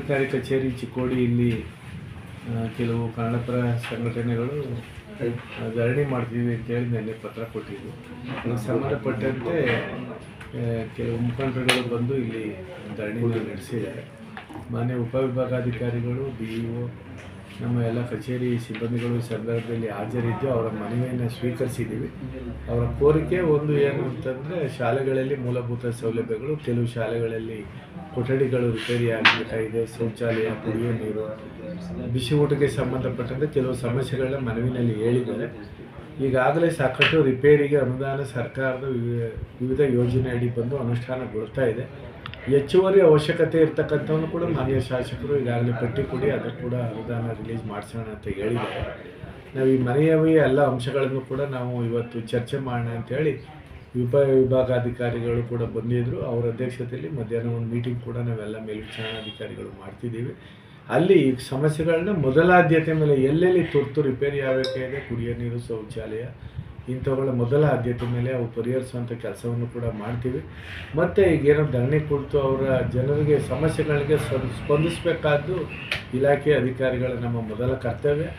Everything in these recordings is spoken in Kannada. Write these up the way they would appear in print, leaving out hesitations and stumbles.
ಜಿಲ್ಲಾಧಿಕಾರಿ ಕಚೇರಿ ಚಿಕ್ಕೋಡಿ ಇಲ್ಲಿ ಕೆಲವು ಕನ್ನಡಪರ ಸಂಘಟನೆಗಳು ಧರಣಿ ಮಾಡ್ತೀವಿ ಅಂತೇಳಿ ನೆನ್ನೆ ಪತ್ರ ಕೊಟ್ಟಿದ್ದು. ಅದಕ್ಕೆ ಸಂಬಂಧಪಟ್ಟಂತೆ ಕೆಲವು ಮುಖಂಡರುಗಳು ಬಂದು ಇಲ್ಲಿ ಧರಣಿನ ನಡೆಸಿದ್ದಾರೆ. ಮಾನ್ಯ ಉಪವಿಭಾಗಾಧಿಕಾರಿಗಳು, BEO, ನಮ್ಮ ಎಲ್ಲ ಕಚೇರಿ ಸಿಬ್ಬಂದಿಗಳು ಈ ಸಂದರ್ಭದಲ್ಲಿ ಹಾಜರಿದ್ದು ಅವರ ಮನವಿಯನ್ನು ಸ್ವೀಕರಿಸಿದ್ದೀವಿ. ಅವರ ಕೋರಿಕೆ ಒಂದು ಏನು ಅಂತಂದರೆ, ಶಾಲೆಗಳಲ್ಲಿ ಮೂಲಭೂತ ಸೌಲಭ್ಯಗಳು, ಕೆಲವು ಶಾಲೆಗಳಲ್ಲಿ ಕೊಠಡಿಗಳು ರಿಪೇರಿ ಆಗಬೇಕಾಗಿದೆ, ಶೌಚಾಲಯ, ಕುಡಿಯುವ ನೀರು, ಬಿಸಿ ಊಟಕ್ಕೆ ಸಂಬಂಧಪಟ್ಟಂತೆ ಕೆಲವು ಸಮಸ್ಯೆಗಳನ್ನ ಮನವಿನಲ್ಲಿ ಹೇಳಿದ್ದಾರೆ. ಈಗಾಗಲೇ ಸಾಕಷ್ಟು ರಿಪೇರಿಗೆ ಅನುದಾನ ಸರ್ಕಾರದ ವಿವಿಧ ಯೋಜನೆ ಅಡಿ ಬಂದು ಅನುಷ್ಠಾನಗೊಳ್ತಾ ಇದೆ. ಹೆಚ್ಚುವರಿ ಅವಶ್ಯಕತೆ ಇರ್ತಕ್ಕಂಥವನ್ನು ಕೂಡ ಮಾನ್ಯ ಶಾಸಕರು ಈಗಾಗಲೇ ಪಟ್ಟಿ ಕೊಡಿ, ಅದಕ್ಕೆ ಕೂಡ ಅನುದಾನ ರಿಲೀಸ್ ಮಾಡಿಸೋಣ ಅಂತ ಹೇಳಿದ್ದಾರೆ. ನಾವು ಈ ಮನೆಯವಿ ಎಲ್ಲ ಅಂಶಗಳನ್ನು ಕೂಡ ನಾವು ಇವತ್ತು ಚರ್ಚೆ ಮಾಡೋಣ ಅಂಥೇಳಿ ವಿಭಾಗಾಧಿಕಾರಿಗಳು ಕೂಡ ಬಂದಿದ್ದರು. ಅವರ ಅಧ್ಯಕ್ಷತೆಯಲ್ಲಿ ಮಧ್ಯಾಹ್ನ ಒಂದು ಮೀಟಿಂಗ್ ಕೂಡ ನಾವೆಲ್ಲ ಮೇಲ್ವಿಚಾರಣಾಧಿಕಾರಿಗಳು ಮಾಡ್ತಿದ್ದೀವಿ. ಅಲ್ಲಿ ಈ ಸಮಸ್ಯೆಗಳನ್ನ ಮೊದಲ ಆದ್ಯತೆ ಮೇಲೆ ಎಲ್ಲೆಲ್ಲಿ ತುರ್ತು ರಿಪೇರಿ ಆಗಬೇಕಾಗಿದೆ, ಕುಡಿಯೋ ನೀರು, ಶೌಚಾಲಯ, ಇಂಥವುಗಳ ಮೊದಲ ಆದ್ಯತೆ ಮೇಲೆ ಅವು ಪರಿಹರಿಸುವಂಥ ಕೆಲಸವನ್ನು ಕೂಡ ಮಾಡ್ತೀವಿ. ಮತ್ತು ಈಗೇನೋ ಧರಣಿ ಕುರಿತು ಅವರ ಜನರಿಗೆ ಸಮಸ್ಯೆಗಳಿಗೆ ಸ್ಪಂದಿಸಬೇಕಾದ್ದು ಇಲಾಖೆ ಅಧಿಕಾರಿಗಳ ನಮ್ಮ ಮೊದಲ ಕರ್ತವ್ಯ.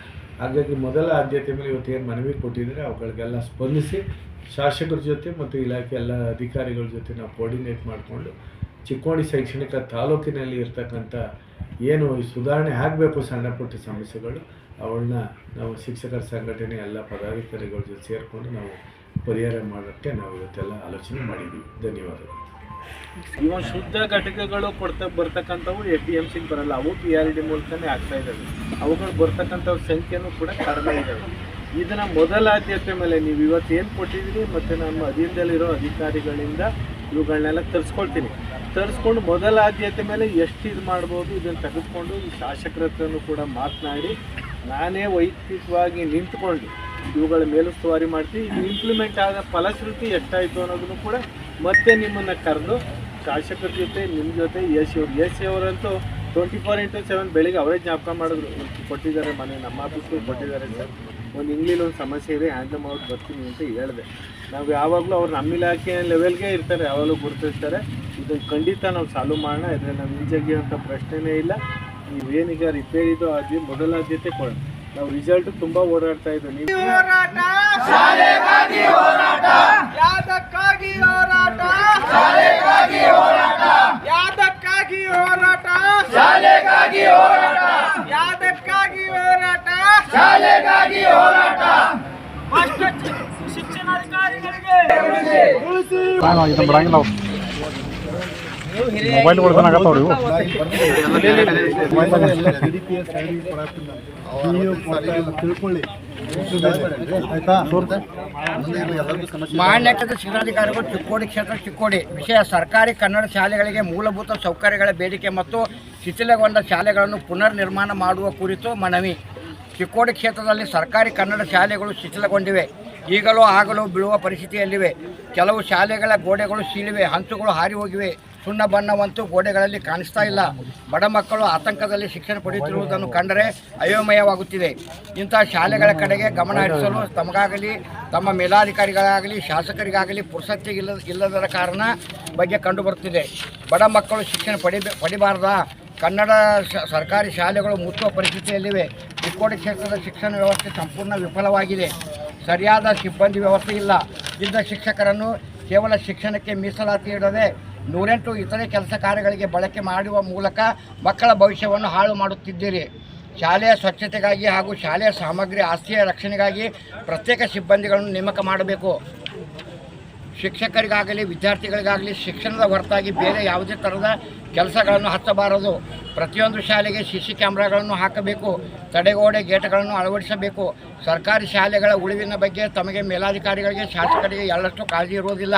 ಹಾಗಾಗಿ ಮೊದಲ ಆದ್ಯತೆ ಮೇಲೆ ಇವತ್ತು ಏನು ಮನವಿ ಕೊಟ್ಟಿದ್ದಾರೆ ಅವುಗಳಿಗೆಲ್ಲ ಸ್ಪಂದಿಸಿ ಶಾಸಕರ ಜೊತೆ ಮತ್ತು ಇಲಾಖೆ ಎಲ್ಲ ಅಧಿಕಾರಿಗಳ ಜೊತೆ ನಾವು ಕೋರ್ಡಿನೇಟ್ ಮಾಡಿಕೊಂಡು ಚಿಕ್ಕೋಡಿ ಶೈಕ್ಷಣಿಕ ತಾಲೂಕಿನಲ್ಲಿ ಇರ್ತಕ್ಕಂಥ ಏನು ಸುಧಾರಣೆ ಆಗಬೇಕು ಸಣ್ಣ ಪುಟ್ಟ ಸಮಸ್ಯೆಗಳು, ಅವಳನ್ನ ನಾವು ಶಿಕ್ಷಕರ ಸಂಘಟನೆ ಎಲ್ಲ ಪದಾಧಿಕಾರಿಗಳ ಜೊತೆ ಸೇರಿಕೊಂಡು ನಾವು ಪರಿಹಾರ ಮಾಡೋಕ್ಕೆ ನಾವು ಇವತ್ತೆಲ್ಲ ಆಲೋಚನೆ ಮಾಡಿದ್ದೀವಿ. ಧನ್ಯವಾದಗಳು. ಇವಾಗ ಶುದ್ಧ ಘಟಕಗಳು ಬರ್ತಕ್ಕಂಥವು APMCಗೆ ಬರಲ್ಲ, ಅವು PRD ಮೂಲಕನೇ ಆಗ್ತಾ ಇದ್ದಾವೆ. ಅವುಗಳು ಬರ್ತಕ್ಕಂಥವ್ರ ಸಂಖ್ಯೆನೂ ಕೂಡ ಕಡಿಮೆ ಇದ್ದಾವೆ. ಇದನ್ನು ಮೊದಲ ಆದ್ಯತೆ ಮೇಲೆ ನೀವು ಇವತ್ತು ಏನು ಕೊಟ್ಟಿದ್ದೀರಿ ಮತ್ತು ನಮ್ಮ ಅಧೀನದಲ್ಲಿರೋ ಅಧಿಕಾರಿಗಳಿಂದ ಇವುಗಳನ್ನೆಲ್ಲ ತರಿಸ್ಕೊಂಡು ಮೊದಲ ಆದ್ಯತೆ ಮೇಲೆ ಎಷ್ಟು ಇದು ಮಾಡ್ಬೋದು ಇದನ್ನು ತೆಗೆದುಕೊಂಡು ಈ ಶಾಸಕರ ಹತ್ರನೂ ಕೂಡ ಮಾತನಾಡಿ ನಾನೇ ವೈಯಕ್ತಿಕವಾಗಿ ನಿಂತ್ಕೊಂಡು ಇವುಗಳ ಮೇಲುಸ್ತುವಾರಿ ಮಾಡ್ತೀವಿ. ಇದು ಇಂಪ್ಲಿಮೆಂಟ್ ಆದ ಫಲಶ್ರುತಿ ಎಷ್ಟಾಯಿತು ಅನ್ನೋದನ್ನು ಕೂಡ ಮತ್ತೆ ನಿಮ್ಮನ್ನು ಕರೆದು ಶಾಸಕರ ಜೊತೆ ನಿಮ್ಮ ಜೊತೆ AC ಅವರಂತೂ 24/7 ಬೆಳಿಗ್ಗೆ ಅವರೇ ಜ್ಞಾಪಕ ಮಾಡಿದ್ರು, ಕೊಟ್ಟಿದ್ದಾರೆ ಮನೆ ನಮ್ಮ ಆಫೀಸ್ಗೆ ಕೊಟ್ಟಿದ್ದಾರೆ ಸರ್, ಒಂದು ಇಂಗ್ಲೀಷ್ ಒಂದು ಸಮಸ್ಯೆ ಇದೆ, ಹ್ಯಾಂಡಲ್ ಮಾಡಿ ಬರ್ತೀನಿ ಅಂತ ಹೇಳಿದೆ. ನಾವು ಯಾವಾಗಲೂ ಅವ್ರು ನಮ್ಮ ಇಲಾಖೆ ಲೆವೆಲ್ಗೆ ಇರ್ತಾರೆ, ಯಾವಾಗಲೂ ಗುರುತಿಸ್ತಾರೆ. ಇದನ್ನು ಖಂಡಿತ ನಾವು ಸಾಲ್ವ್ ಮಾಡೋಣ. ಇದರಲ್ಲಿ ನಾವು ಹಿಂಜಗಿಯುವಂಥ ಪ್ರಶ್ನೆನೇ ಇಲ್ಲ. ನೀವೇನೀಗ ರಿಪೇರಿದು ಮೊದಲ ಆದ್ಯತೆ ಕೊಡೋಣ. ನಾವು ರಿಸಲ್ಟ್ ತುಂಬ ಓಡಾಡ್ತಾ ಇದ್ದೀವಿ. ನೀವು ಮೊಬೈಲ್ ಕೊಡ್ತಾನಾಗತ್ತವ್ರಿ ತಿಳ್ಕೊಳ್ಳಿ ಆಯ್ತಾ. ಮಾನ್ಯ ಶಿಕ್ಷಣಾಧಿಕಾರಿಗಳು ಚಿಕ್ಕೋಡಿ ಕ್ಷೇತ್ರ ಚಿಕ್ಕೋಡಿ ವಿಷಯ ಸರ್ಕಾರಿ ಕನ್ನಡ ಶಾಲೆಗಳಿಗೆ ಮೂಲಭೂತ ಸೌಕರ್ಯಗಳ ಬೇಡಿಕೆ ಮತ್ತು ಶಿಥಿಲಗೊಂಡ ಶಾಲೆಗಳನ್ನು ಪುನರ್ ನಿರ್ಮಾಣ ಮಾಡುವ ಕುರಿತು ಮನವಿ. ಚಿಕ್ಕೋಡಿ ಕ್ಷೇತ್ರದಲ್ಲಿ ಸರ್ಕಾರಿ ಕನ್ನಡ ಶಾಲೆಗಳು ಶಿಥಿಲಗೊಂಡಿವೆ, ಈಗಲೂ ಆಗಲೂ ಬೀಳುವ ಪರಿಸ್ಥಿತಿಯಲ್ಲಿವೆ. ಕೆಲವು ಶಾಲೆಗಳ ಗೋಡೆಗಳು ಸೀಳಿವೆ, ಹಂಚುಗಳು ಹಾರಿ ಹೋಗಿವೆ, ಸುಣ್ಣ ಬಣ್ಣವಂತೂ ಗೋಡೆಗಳಲ್ಲಿ ಕಾಣಿಸ್ತಾ ಇಲ್ಲ. ಬಡ ಮಕ್ಕಳು ಆತಂಕದಲ್ಲಿ ಶಿಕ್ಷಣ ಪಡೆಯುತ್ತಿರುವುದನ್ನು ಕಂಡರೆ ಅಯೋಮಯವಾಗುತ್ತಿದೆ. ಇಂಥ ಶಾಲೆಗಳ ಕಡೆಗೆ ಗಮನ ಹರಿಸಲು ತಮಗಾಗಲಿ ತಮ್ಮ ಮೇಲಾಧಿಕಾರಿಗಳಾಗಲಿ ಶಾಸಕರಿಗಾಗಲಿ ಇಲ್ಲದರ ಕಾರಣ ಬಗ್ಗೆ ಕಂಡುಬರುತ್ತಿದೆ. ಬಡ ಮಕ್ಕಳು ಶಿಕ್ಷಣ ಪಡಿಬಾರ್ದ? ಕನ್ನಡ ಸರ್ಕಾರಿ ಶಾಲೆಗಳು ಮುಚ್ಚುವ ಪರಿಸ್ಥಿತಿಯಲ್ಲಿವೆ. ಚಿಕ್ಕೋಡಿ ಕ್ಷೇತ್ರದ ಶಿಕ್ಷಣ ವ್ಯವಸ್ಥೆ ಸಂಪೂರ್ಣ ವಿಫಲವಾಗಿದೆ. ಸರಿಯಾದ ಸಿಬ್ಬಂದಿ ವ್ಯವಸ್ಥೆ ಇಲ್ಲ. ಇದ್ದ ಶಿಕ್ಷಕರನ್ನು ಕೇವಲ ಶಿಕ್ಷಣಕ್ಕೆ ಮೀಸಲಾತಿ ಇಡದೆ 108 ಇತರೆ ಕೆಲಸ ಕಾರ್ಯಗಳಿಗೆ ಬಳಕೆ ಮಾಡುವ ಮೂಲಕ ಮಕ್ಕಳ ಭವಿಷ್ಯವನ್ನು ಹಾಳು ಮಾಡುತ್ತಿದ್ದೀರಿ. ಶಾಲೆಯ ಸ್ವಚ್ಛತೆಗಾಗಿ ಹಾಗೂ ಶಾಲೆಯ ಸಾಮಗ್ರಿ ಆಸ್ತಿಯ ರಕ್ಷಣೆಗಾಗಿ ಪ್ರತ್ಯೇಕ ಸಿಬ್ಬಂದಿಗಳನ್ನು ನೇಮಕ ಮಾಡಬೇಕು. ಶಿಕ್ಷಕರಿಗಾಗಲಿ ವಿದ್ಯಾರ್ಥಿಗಳಿಗಾಗಲಿ ಶಿಕ್ಷಣದ ಹೊರತಾಗಿ ಬೇರೆ ಯಾವುದೇ ಥರದ ಕೆಲಸಗಳನ್ನು ಹಚ್ಚಬಾರದು. ಪ್ರತಿಯೊಂದು ಶಾಲೆಗೆ CC ಕ್ಯಾಮ್ರಾಗಳನ್ನು ಹಾಕಬೇಕು. ತಡೆಗೋಡೆ ಗೇಟ್ಗಳನ್ನು ಅಳವಡಿಸಬೇಕು. ಸರ್ಕಾರಿ ಶಾಲೆಗಳ ಉಳಿವಿನ ಬಗ್ಗೆ ತಮಗೆ ಮೇಲಾಧಿಕಾರಿಗಳಿಗೆ ಶಾಸಕರಿಗೆ ಎಳ್ಳಷ್ಟು ಕಾಳಜಿ ಇರುವುದಿಲ್ಲ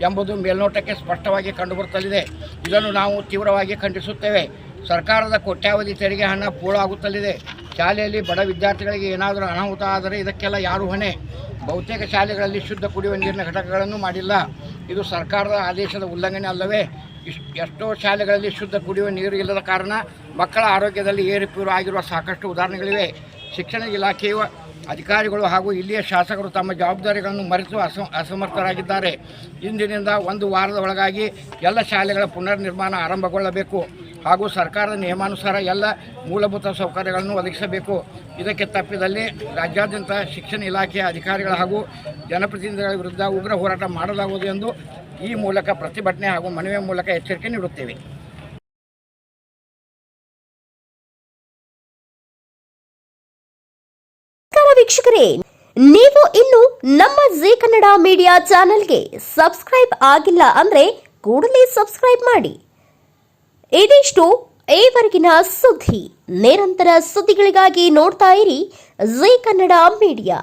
ಎಂಬುದು ಮೇಲ್ನೋಟಕ್ಕೆ ಸ್ಪಷ್ಟವಾಗಿ ಕಂಡುಬರುತ್ತಲಿದೆ. ಇದನ್ನು ನಾವು ತೀವ್ರವಾಗಿ ಖಂಡಿಸುತ್ತೇವೆ. ಸರ್ಕಾರದ ಕೋಟ್ಯಾವಧಿ ತೆರಿಗೆ ಹಣ ಪೋಲು ಆಗುತ್ತಲಿದೆ. ಶಾಲೆಯಲ್ಲಿ ಬಡ ವಿದ್ಯಾರ್ಥಿಗಳಿಗೆ ಏನಾದರೂ ಅನಾಹುತ ಆದರೆ ಇದಕ್ಕೆಲ್ಲ ಯಾರು ಹೊಣೆ? ಬಹುತೇಕ ಶಾಲೆಗಳಲ್ಲಿ ಶುದ್ಧ ಕುಡಿಯುವ ನೀರಿನ ಘಟಕಗಳನ್ನು ಮಾಡಿಲ್ಲ. ಇದು ಸರ್ಕಾರದ ಆದೇಶದ ಉಲ್ಲಂಘನೆ ಅಲ್ಲವೇ? ಎಷ್ಟೋ ಶಾಲೆಗಳಲ್ಲಿ ಶುದ್ಧ ಕುಡಿಯುವ ನೀರು ಇಲ್ಲದ ಕಾರಣ ಮಕ್ಕಳ ಆರೋಗ್ಯದಲ್ಲಿ ಏರುಪೇರು ಆಗಿರುವ ಸಾಕಷ್ಟು ಉದಾಹರಣೆಗಳಿವೆ. ಶಿಕ್ಷಣ ಇಲಾಖೆಯು ಅಧಿಕಾರಿಗಳು ಹಾಗೂ ಇಲ್ಲಿಯ ಶಾಸಕರು ತಮ್ಮ ಜವಾಬ್ದಾರಿಗಳನ್ನು ಮರೆತು ಅಸಮರ್ಥರಾಗಿದ್ದಾರೆ. ಇಂದಿನಿಂದ 1 ವಾರದ ಒಳಗಾಗಿ ಎಲ್ಲ ಶಾಲೆಗಳ ಪುನರ್ ನಿರ್ಮಾಣ ಆರಂಭಗೊಳ್ಳಬೇಕು ಹಾಗೂ ಸರ್ಕಾರದ ನಿಯಮಾನುಸಾರ ಎಲ್ಲ ಮೂಲಭೂತ ಸೌಕರ್ಯಗಳನ್ನು ಒದಗಿಸಬೇಕು. ಇದಕ್ಕೆ ತಪ್ಪಿದಲ್ಲಿ ರಾಜ್ಯಾದ್ಯಂತ ಶಿಕ್ಷಣ ಇಲಾಖೆಯ ಅಧಿಕಾರಿಗಳ ಹಾಗೂ ಜನಪ್ರತಿನಿಧಿಗಳ ವಿರುದ್ಧ ಉಗ್ರ ಹೋರಾಟ ಮಾಡಲಾಗುವುದು ಎಂದು ಈ ಮೂಲಕ ಪ್ರತಿಭಟನೆ ಹಾಗೂ ಮನವಿಯ ಮೂಲಕ ಎಚ್ಚರಿಕೆ ನೀಡುತ್ತೇವೆ. ವೀಕ್ಷಕರೇ, ನೀವು ಇನ್ನು ನಮ್ಮ ಜೀ ಕನ್ನಡ ಮೀಡಿಯಾ ಚಾನೆಲ್ಗೆ ಸಬ್ಸ್ಕ್ರೈಬ್ ಆಗಿಲ್ಲ ಅಂದ್ರೆ ಕೂಡಲೇ ಸಬ್ಸ್ಕ್ರೈಬ್ ಮಾಡಿ. ಇದಿಷ್ಟು ಈವರೆಗಿನ ಸುದ್ದಿ. ನಿರಂತರ ಸುದ್ದಿಗಳಿಗಾಗಿ ನೋಡ್ತಾ ಇರಿ ಜೀ ಕನ್ನಡ ಮೀಡಿಯಾ.